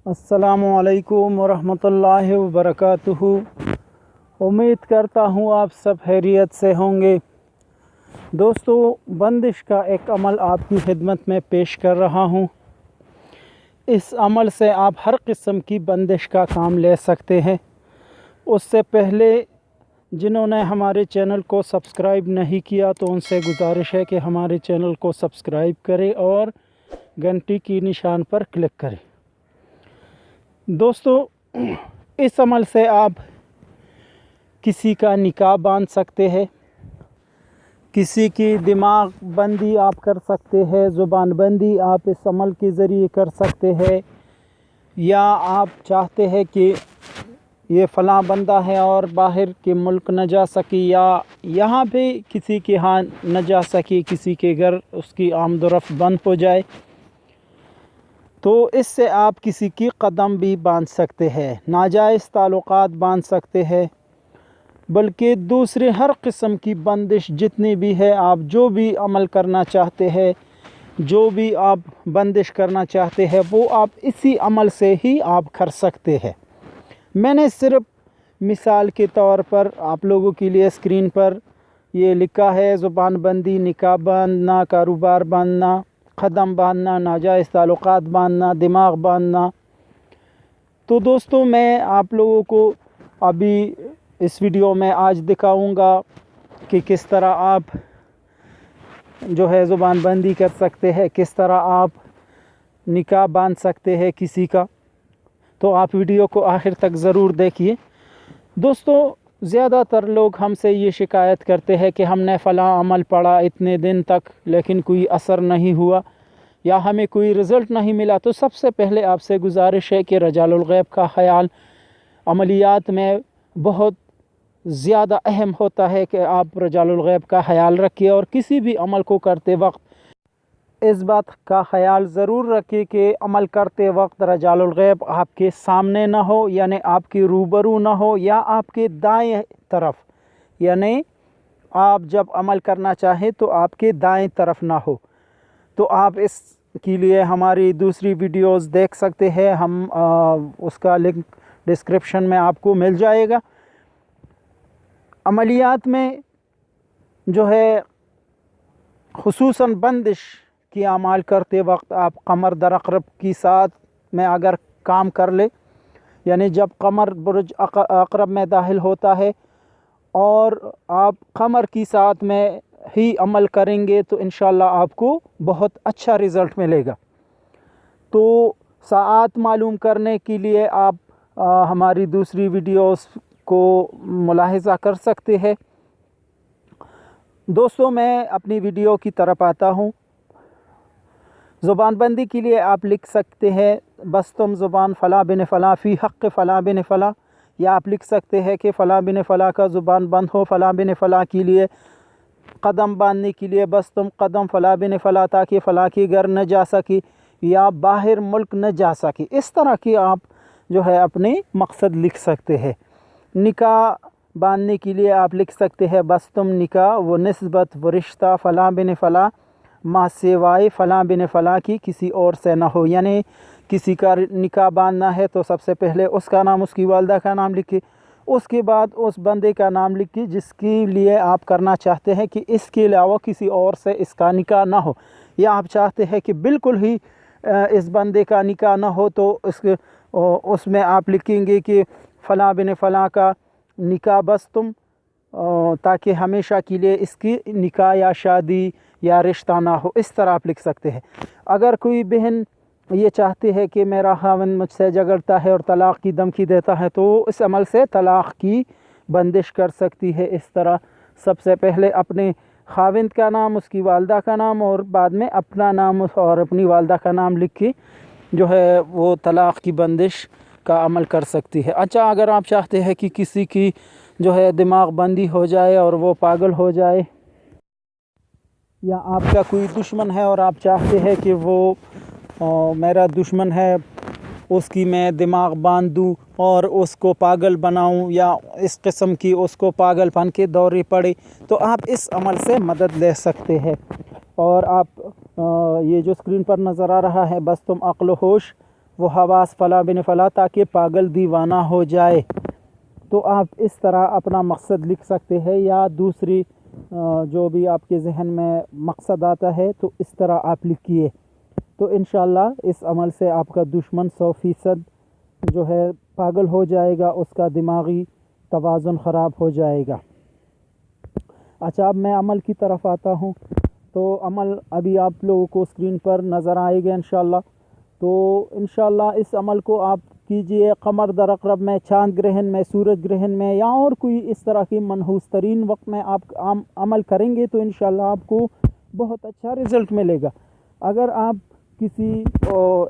अस्सलामुअलैकुम वरहमतुल्लाहि वबरकातुहू। उम्मीद करता हूँ आप सब खैरियत से होंगे। दोस्तों, बंदिश का एक अमल आपकी खिदमत में पेश कर रहा हूँ। इस अमल से आप हर किस्म की बंदिश का काम ले सकते हैं। उससे पहले जिन्होंने हमारे चैनल को सब्सक्राइब नहीं किया तो उनसे गुजारिश है कि हमारे चैनल को सब्सक्राइब करें और घंटी की निशान पर क्लिक करें। दोस्तों, इस अमल से आप किसी का निकाह बांध सकते हैं, किसी की दिमाग बंदी आप कर सकते हैं, ज़ुबान बंदी आप इस अमल के ज़रिए कर सकते हैं। या आप चाहते हैं कि ये फ़लाँ बंदा है और बाहर के मुल्क न जा सकी या यहाँ पे किसी के यहाँ न जा सकी, किसी के घर उसकी आमदोरफ़्त बंद हो जाए, तो इससे आप किसी की कदम भी बांध सकते हैं, नाजायज़ ताल्लुक़ात बांध सकते हैं। बल्कि दूसरे हर किस्म की बंदिश जितनी भी है, आप जो भी अमल करना चाहते हैं, जो भी आप बंदिश करना चाहते हैं, वो आप इसी अमल से ही आप कर सकते हैं। मैंने सिर्फ मिसाल के तौर पर आप लोगों के लिए स्क्रीन पर ये लिखा है: ज़ुबान बंदी, निकाह बांधना, कारोबार बांधना, कदम बांधना, नाजायज़ ताल्लुक़ात बांधना, दिमाग बांधना। तो दोस्तों, मैं आप लोगों को अभी इस वीडियो में आज दिखाऊंगा कि किस तरह आप जो है ज़ुबान बंदी कर सकते हैं, किस तरह आप निकाह बांध सकते हैं किसी का। तो आप वीडियो को आखिर तक ज़रूर देखिए। दोस्तों, ज़्यादातर लोग हमसे ये शिकायत करते हैं कि हमने फ़लाँ अमल पढ़ा इतने दिन तक लेकिन कोई असर नहीं हुआ या हमें कोई रिज़ल्ट नहीं मिला। तो सबसे पहले आपसे गुजारिश है कि रजालुल गैब का ख़याल अमलियात में बहुत ज़्यादा अहम होता है कि आप रजालुल गैब का ख़याल रखिए और किसी भी अमल को करते वक्त इस बात का ख़याल ज़रूर रखिए कि अमल करते वक्त रजालुल गैब आपके सामने ना हो, यानी आपकी रूबरू ना हो, या आपके दाएं तरफ, यानी आप जब अमल करना चाहें तो आपके दाएं तरफ ना हो। तो आप इसके लिए हमारी दूसरी वीडियोस देख सकते हैं, हम उसका लिंक डिस्क्रिप्शन में आपको मिल जाएगा। अमलियात में जो है खुसूसन बंदिश की अमाल करते वक्त आप कमर दर अक़रब की साथ में अगर काम कर ले, यानी जब कमर बुर्ज अक़रब में दाखिल होता है और आप कमर की साथ में ही अमल करेंगे तो इंशाअल्लाह आपको बहुत अच्छा रिज़ल्ट मिलेगा। तो साआत मालूम करने के लिए आप हमारी दूसरी वीडियोस को मुलाहिज़ा कर सकते हैं। दोस्तों, मैं अपनी वीडियो की तरफ आता हूँ। ज़ुबान बंदी के लिए आप लिख सकते हैं बस तुम ज़ुबान फ़लाँ बिन फ़लाँ फ़ी हक़ फ़लाँ बिन फ़लाँ, या आप लिख सकते हैं कि फ़लाँ बिन फ़लाँ का ज़ुबान बंद हो फ़लाँ बिन फ़लाँ के लिए। कदम बांधने के लिए बस तुम कदम फ़लाँ बिन फ़लाँ, ताकि फ़लाँ के घर न जा सकी या बाहर मुल्क न जा सकी। इस तरह की आप जो है अपने मकसद लिख सकते हैं। निकाह बांधने के लिए आप लिख सकते हैं बस तुम निकाह व निस्बत व रिश्ता फ़लाँ बिन फ़लाँ माँ सिवाय फ़लाँ बिन फ़लाँ की किसी और से ना हो, यानी किसी का निकाह बांधना है तो सबसे पहले उसका नाम, उसकी वालदा का नाम लिखिए, उसके बाद उस बंदे का नाम लिखिए जिसके लिए आप करना चाहते हैं कि इसके अलावा किसी और से इसका निकाह ना हो। या आप चाहते हैं कि बिल्कुल ही इस बंदे का निकाह ना हो तो उसमें आप लिखेंगे कि फ़लाँ बिन फ़लाँ का निकाह बस तुम, ताकि हमेशा के लिए इसकी निकाह या शादी या रिश्ता ना हो। इस तरह आप लिख सकते हैं। अगर कोई बहन ये चाहती है कि मेरा खाविंद मुझसे झगड़ता है और तलाक़ की धमकी देता है तो इस अमल से तलाक़ की बंदिश कर सकती है। इस तरह सबसे पहले अपने खाविंद का नाम, उसकी वालदा का नाम और बाद में अपना नाम और अपनी वालदा का नाम लिख के जो है वो तलाक़ की बंदिश का अमल कर सकती है। अच्छा, अगर आप चाहते हैं कि किसी की जो है दिमाग बंदी हो जाए और वो पागल हो जाए, या आपका कोई दुश्मन है और आप चाहते हैं कि वो मेरा दुश्मन है, उसकी मैं दिमाग बांध दूँ और उसको पागल बनाऊँ या इस किस्म की उसको पागलपन के दौरे पड़े, तो आप इस अमल से मदद ले सकते हैं। और आप ये जो स्क्रीन पर नज़र आ रहा है बस तुम अक्ल होश وہ حواس فلا بن فلا تاکہ پاگل دیوانہ ہو جائے۔ تو آپ اس طرح اپنا مقصد لکھ سکتے ہیں، یا دوسری جو بھی آپ کے ذہن میں مقصد آتا ہے تو اس طرح آپ لکھیے۔ تو انشاءاللہ اس عمل سے آپ کا دشمن 100% جو ہے پاگل ہو جائے گا، اس کا دماغی توازن خراب ہو جائے گا۔ اچھا، اب میں عمل کی طرف آتا ہوں۔ تو عمل ابھی آپ لوگوں کو اسکرین پر نظر آئے گا انشاءاللہ۔ تو انشاءاللہ اس عمل کو آپ کیجئے قمر در عقرب میں، چاند گرہن میں، سورج گرہن میں، یا اور کوئی اس طرح کی منحوس ترین وقت میں آپ عمل کریں گے تو انشاءاللہ آپ کو بہت اچھا رزلٹ ملے گا۔ اگر آپ کسی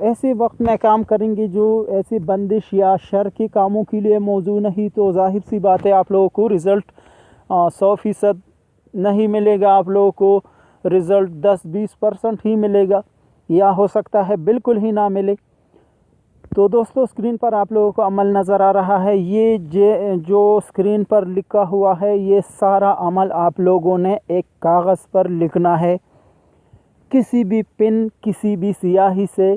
ایسے وقت میں کام کریں گے جو ایسی بندش یا شر کے کاموں کے لیے موزوں نہیں، تو ظاہر سی بات ہے آپ لوگوں کو رزلٹ 100% نہیں ملے گا، آپ لوگوں کو رزلٹ 10-20% ہی ملے گا، یا ہو سکتا ہے بالکل ہی نہ ملے۔ تو دوستو اسکرین پر آپ لوگوں کو عمل نظر آ رہا ہے، یہ جو اسکرین پر لکھا ہوا ہے یہ سارا عمل آپ لوگوں نے ایک کاغذ پر لکھنا ہے، کسی بھی پن، کسی بھی سیاہی سے،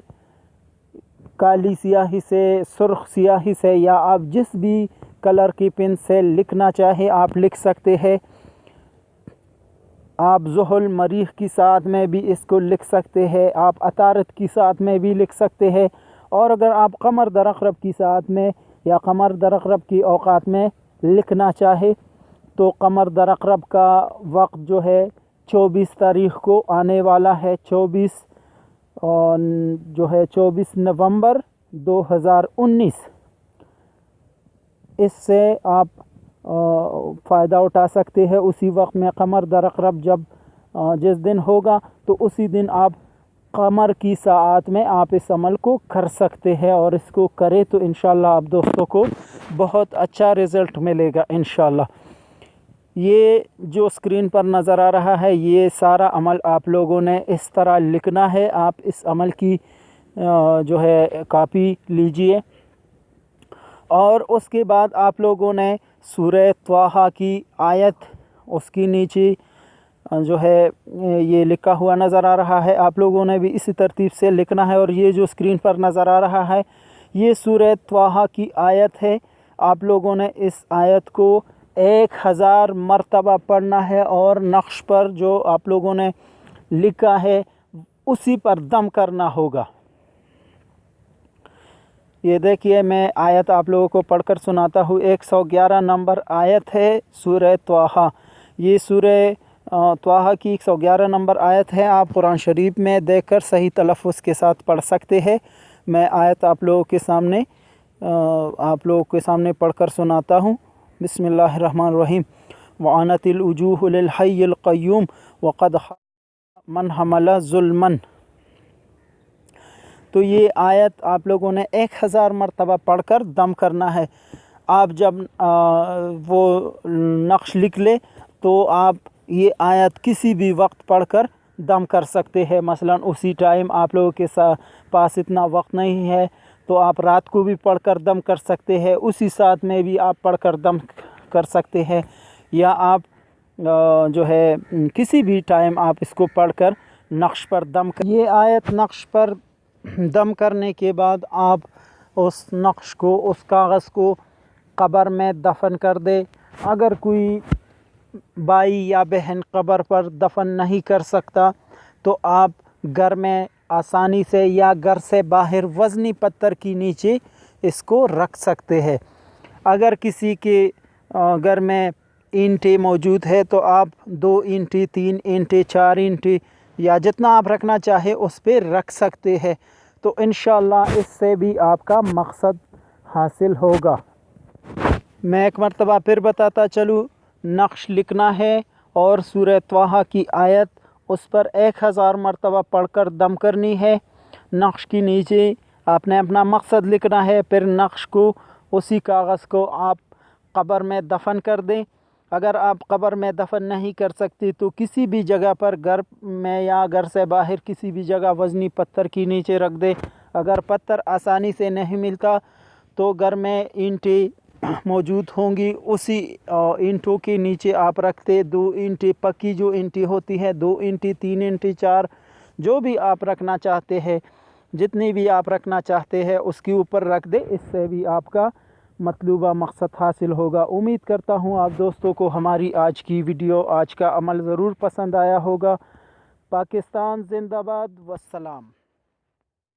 کالی سیاہی سے، سرخ سیاہی سے، یا آپ جس بھی کلر کی پن سے لکھنا چاہے آپ لکھ سکتے ہیں۔ آپ زحل مریخ کی ساتھ میں بھی اس کو لکھ سکتے ہیں، آپ عطارد کی ساتھ میں بھی لکھ سکتے ہیں، اور اگر آپ قمر در عقرب کی ساتھ میں یا قمر در عقرب کی اوقات میں لکھنا چاہے تو قمر در عقرب کا وقت جو ہے 24 تاریخ کو آنے والا ہے، 24 نومبر 2019۔ اس سے آپ فائدہ اٹھا سکتے ہیں۔ اسی وقت میں قمر در عقرب جس دن ہوگا تو اسی دن آپ قمر کی ساعت میں آپ اس عمل کو کر سکتے ہیں، اور اس کو کرے تو انشاءاللہ آپ دوستوں کو بہت اچھا رزلٹ ملے گا انشاءاللہ۔ یہ جو اسکرین پر نظر آ رہا ہے یہ سارا عمل آپ لوگوں نے اس طرح لکھنا ہے۔ آپ اس عمل کی جو ہے کاپی لیجئے، اور اس کے بعد آپ لوگوں نے سورہ طٰہٰ کی آیت، اس کی نیچے جو ہے یہ لکھا ہوا نظر آ رہا ہے، آپ لوگوں نے بھی اسی ترتیب سے لکھنا ہے، اور یہ جو اسکرین پر نظر آ رہا ہے یہ سورہ طٰہٰ کی آیت ہے۔ آپ لوگوں نے اس آیت کو 1000 مرتبہ پڑھنا ہے، اور نقش پر جو آپ لوگوں نے لکھا ہے اسی پر دم کرنا ہوگا۔ یہ دیکھیے میں آیت آپ لوگوں کو پڑھ کر سناتا ہوں۔ 111 نمبر آیت ہے سورہ طٰہٰ۔ یہ سورہ طٰہٰ کی 111 نمبر آیت ہے۔ آپ قرآن شریف میں دیکھ کر صحیح تلفظ کے ساتھ پڑھ سکتے ہیں۔ میں آیت آپ لوگوں کے سامنے پڑھ کر سناتا ہوں۔ بسم اللہ الرحمن الرحیم۔ وعنت الوجوہ للحی القیوم وقد من حمل ظلما۔ تو یہ آیت آپ لوگوں نے 1000 مرتبہ پڑھ کر دم کرنا ہے۔ آپ جب وہ نقش لکھ لے تو آپ یہ آیت کسی بھی وقت پڑھ کر دم کر سکتے ہیں۔ مثلا اسی ٹائم آپ لوگوں کے پاس اتنا وقت نہیں ہے تو آپ رات کو بھی پڑھ کر دم کر سکتے ہیں، اسی ساتھ میں بھی آپ پڑھ کر دم کر سکتے ہیں، یا آپ جو ہے کسی بھی ٹائم آپ اس کو پڑھ کر نقش پر دم کر۔ یہ آیت نقش پر دم کرنے کے بعد آپ اس نقش کو، اس کاغذ کو قبر میں دفن کر دے۔ اگر کوئی بھائی یا بہن قبر پر دفن نہیں کر سکتا تو آپ گھر میں آسانی سے یا گھر سے باہر وزنی پتھر کی نیچے اس کو رکھ سکتے ہیں۔ اگر کسی کے گھر میں اینٹیں موجود ہے تو آپ 2 اینٹیں، 3 اینٹیں، 4 اینٹیں یا جتنا آپ رکھنا چاہے اس پہ رکھ سکتے ہیں، تو انشاءاللہ اس سے بھی آپ کا مقصد حاصل ہوگا۔ میں ایک مرتبہ پھر بتاتا چلوں، نقش لکھنا ہے اور سورہ طٰہٰ کی آیت اس پر 1000 مرتبہ پڑھ کر دم کرنی ہے۔ نقش کے نیچے آپ نے اپنا مقصد لکھنا ہے، پھر نقش کو، اسی کاغذ کو آپ قبر میں دفن کر دیں۔ اگر آپ قبر میں دفن نہیں کر سکتے تو کسی بھی جگہ پر، گھر میں یا گھر سے باہر کسی بھی جگہ وزنی پتھر کی نیچے رکھ دیں۔ اگر پتھر آسانی سے نہیں ملتا تو گھر میں اینٹیں موجود ہوں گی، اسی اینٹوں کے نیچے آپ رکھتے 2 اینٹیں، پکی جو اینٹیں ہوتی ہے 2 اینٹیں، 3 اینٹیں، 4، جو بھی آپ رکھنا چاہتے ہیں جتنی بھی آپ رکھنا چاہتے ہیں اس کے اوپر رکھ دیں، اس سے بھی آپ کا مطلوبہ مقصد حاصل ہوگا۔ امید کرتا ہوں آپ دوستوں کو ہماری آج کی ویڈیو، آج کا عمل ضرور پسند آیا ہوگا۔ پاکستان زندہ باد، والسلام۔